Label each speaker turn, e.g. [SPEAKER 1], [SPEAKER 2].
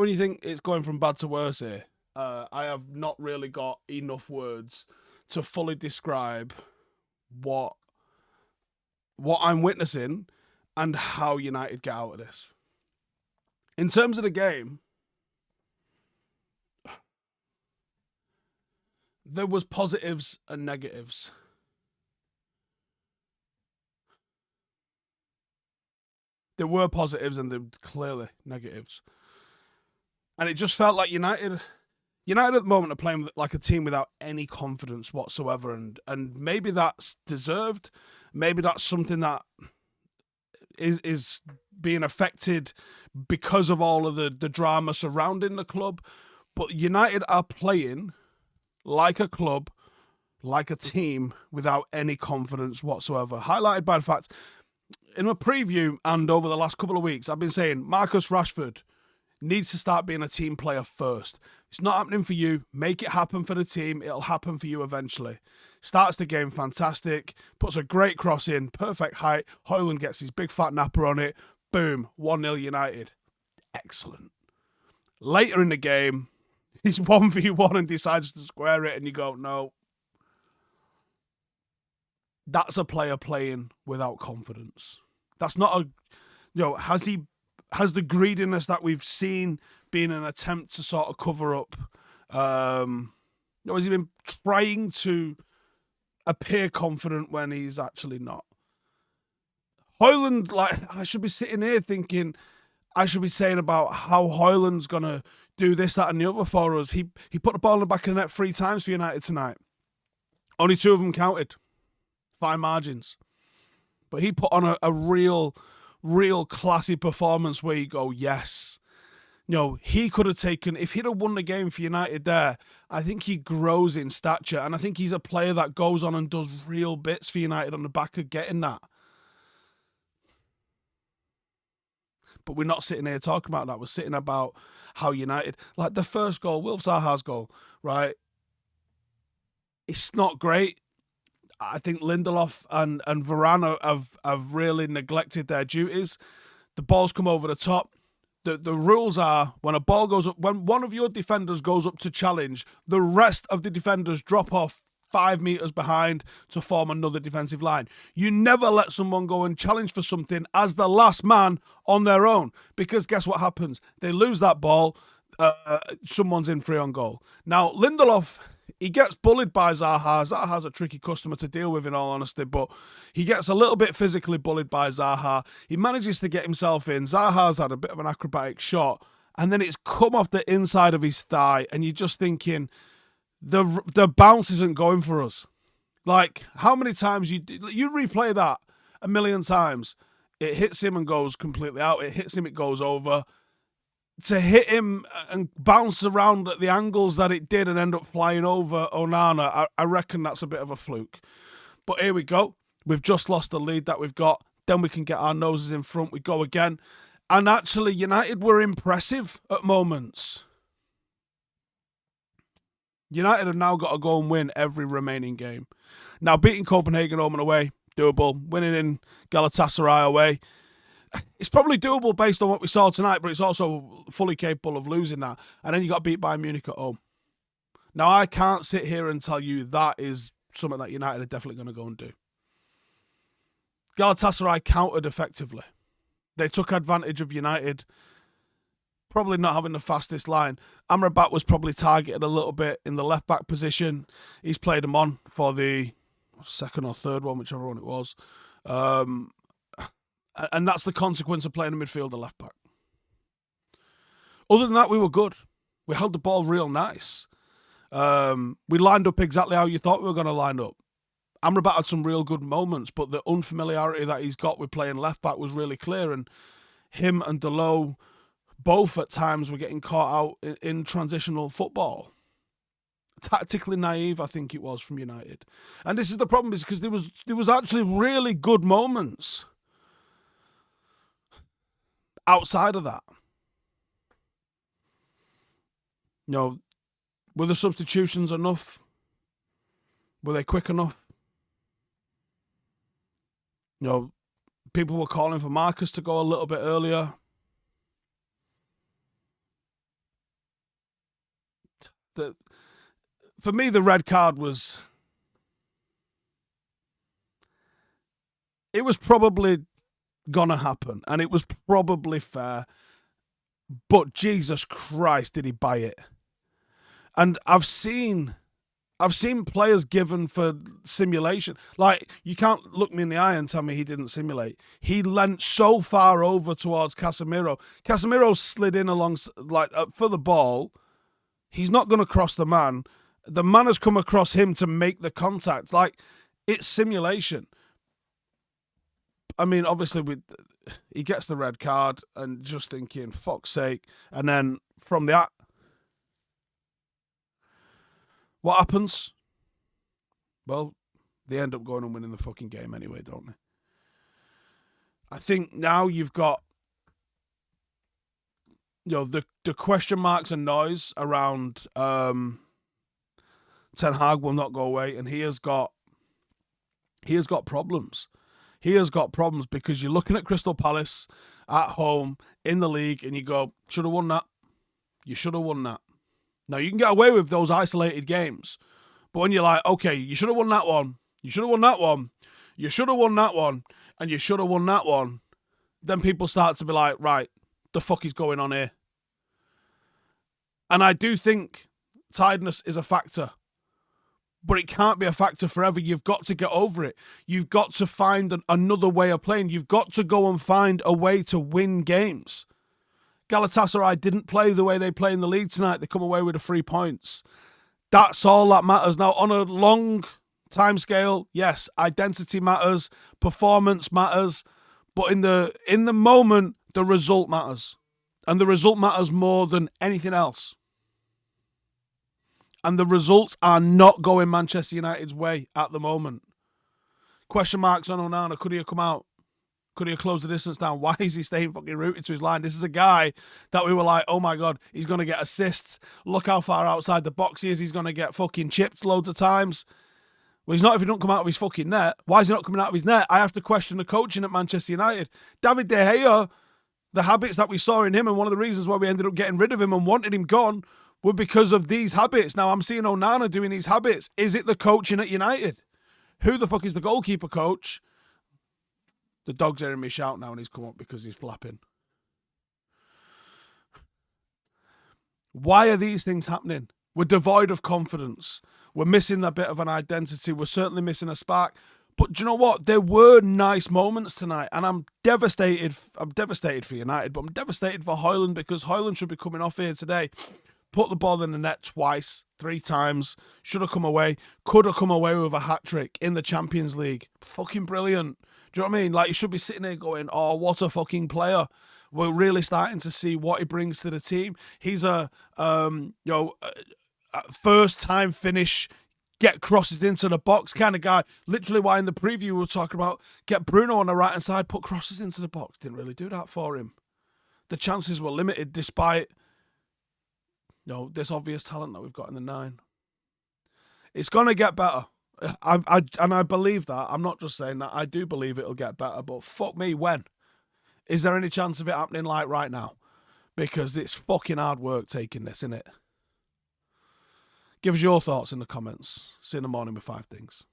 [SPEAKER 1] When you think it's going from bad to worse here, I have not really got enough words to fully describe what I'm witnessing and how United get out of this. In terms of the game, there was positives and negatives. There were positives and there were clearly negatives. And it just felt like United at the moment are playing like a team without any confidence whatsoever. And maybe that's deserved. Maybe that's something that is being affected because of all of the drama surrounding the club. But United are playing like a club, like a team, without any confidence whatsoever. Highlighted by the fact, in a preview and over the last couple of weeks, I've been saying Marcus Rashford needs to start being a team player first. It's not happening for you. Make it happen for the team. It'll happen for you eventually. Starts the game fantastic. Puts a great cross in. Perfect height. Hojlund gets his big fat napper on it. Boom. 1-0 United. Excellent. Later in the game, he's 1v1 and decides to square it and you go, no. That's a player playing without confidence. That's not has the greediness that we've seen been an attempt to sort of cover up? Has he been trying to appear confident when he's actually not? Hojlund, I should be sitting here thinking, I should be saying about how Hojlund's going to do this, that, and the other for us. He put the ball in the back of the net 3 times for United tonight. Only 2 of them counted. Fine margins. But he put on a real classy performance where you go, yes. He could have taken, if he'd have won the game for United there, I think he grows in stature. And I think he's a player that goes on and does real bits for United on the back of getting that. But we're not sitting here talking about that. We're sitting about how United, like the first goal, Wilf Zaha's goal, right? It's not great. I think Lindelof and Varane have really neglected their duties. The ball's come over the top. The rules are when a ball goes up, when one of your defenders goes up to challenge, the rest of the defenders drop off 5 meters behind to form another defensive line. You never let someone go and challenge for something as the last man on their own, because guess what happens? They lose that ball. Someone's in free on goal. Now, Lindelof, he gets bullied by Zaha. Zaha's a tricky customer to deal with, in all honesty, but he gets a little bit physically bullied by Zaha. He manages to get himself in. Zaha's had a bit of an acrobatic shot, and then it's come off the inside of his thigh, and you're just thinking, the bounce isn't going for us. Like, how many times you replay that a million times, it hits him and goes completely out. It hits him, it goes over. To hit him and bounce around at the angles that it did and end up flying over Onana, I reckon that's a bit of a fluke. But here we go. We've just lost the lead that we've got. Then we can get our noses in front. We go again. And actually, United were impressive at moments. United have now got to go and win every remaining game. Now, beating Copenhagen home and away, doable. Winning in Galatasaray away, it's probably doable based on what we saw tonight, but it's also fully capable of losing that. And then you got beat by Munich at home. Now, I can't sit here and tell you that is something that United are definitely going to go and do. Galatasaray countered effectively. They took advantage of United probably not having the fastest line. Amrabat was probably targeted a little bit in the left-back position. He's played him on for the second or third one, whichever one it was. And that's the consequence of playing a midfielder left-back. Other than that, we were good. We held the ball real nice. We lined up exactly how you thought we were going to line up. Amrabat had some real good moments, but the unfamiliarity that he's got with playing left-back was really clear, and him and Delo both at times were getting caught out in transitional football. Tactically naive, I think it was, from United. And this is the problem, is because there was actually really good moments outside of that. Were the substitutions enough? Were they quick enough? People were calling for Marcus to go a little bit earlier. for me, the red card was... It was probably gonna happen, and it was probably fair. But Jesus Christ, did he buy it? And I've seen players given for simulation. Like, you can't look me in the eye and tell me he didn't simulate. He leant so far over towards Casemiro. Casemiro slid in along, like, for the ball. He's not going to cross the man. The man has come across him to make the contact. Like, it's simulation. I mean, obviously, he gets the red card and just thinking, fuck's sake. And then from that, what happens? Well, they end up going and winning the fucking game anyway, don't they? I think now you've got, the question marks and noise around Ten Hag will not go away, and he has got problems. He has got problems because you're looking at Crystal Palace at home in the league and you go, should have won that. You should have won that. Now, you can get away with those isolated games. But when you're like, okay, you should have won that one. You should have won that one. You should have won that one. And you should have won that one. Then people start to be like, right, the fuck is going on here? And I do think tiredness is a factor. But it can't be a factor forever. You've got to get over it. You've got to find another way of playing. You've got to go and find a way to win games. Galatasaray didn't play the way they play in the league tonight. They come away with the 3 points. That's all that matters. Now, on a long time scale, yes, identity matters, performance matters, but in the moment, the result matters. And the result matters more than anything else. And the results are not going Manchester United's way at the moment. Question marks on Onana. Could he have come out? Could he have closed the distance down? Why is he staying fucking rooted to his line? This is a guy that we were like, oh my God, he's going to get assists. Look how far outside the box he is. He's going to get fucking chipped loads of times. Well, he's not if he don't come out of his fucking net. Why is he not coming out of his net? I have to question the coaching at Manchester United. David De Gea, the habits that we saw in him, and one of the reasons why we ended up getting rid of him and wanted him gone were because of these habits. Now, I'm seeing Onana doing these habits. Is it the coaching at United? Who the fuck is the goalkeeper coach? The dog's hearing me shout now and he's come up because he's flapping. Why are these things happening? We're devoid of confidence. We're missing that bit of an identity. We're certainly missing a spark. But do you know what? There were nice moments tonight, and I'm devastated. I'm devastated for United, but I'm devastated for Hojlund because Hojlund should be coming off here today. Put the ball in the net twice, 3 times. Should have come away. Could have come away with a hat-trick in the Champions League. Fucking brilliant. Do you know what I mean? Like, you should be sitting there going, oh, what a fucking player. We're really starting to see what he brings to the team. He's a first-time finish, get crosses into the box kind of guy. Literally why in the preview we were talking about get Bruno on the right-hand side, put crosses into the box. Didn't really do that for him. The chances were limited despite this obvious talent that we've got in the 9. It's going to get better. I believe that. I'm not just saying that. I do believe it'll get better, but fuck me, when? Is there any chance of it happening like right now? Because it's fucking hard work taking this, innit? Give us your thoughts in the comments. See you in the morning with 5 things.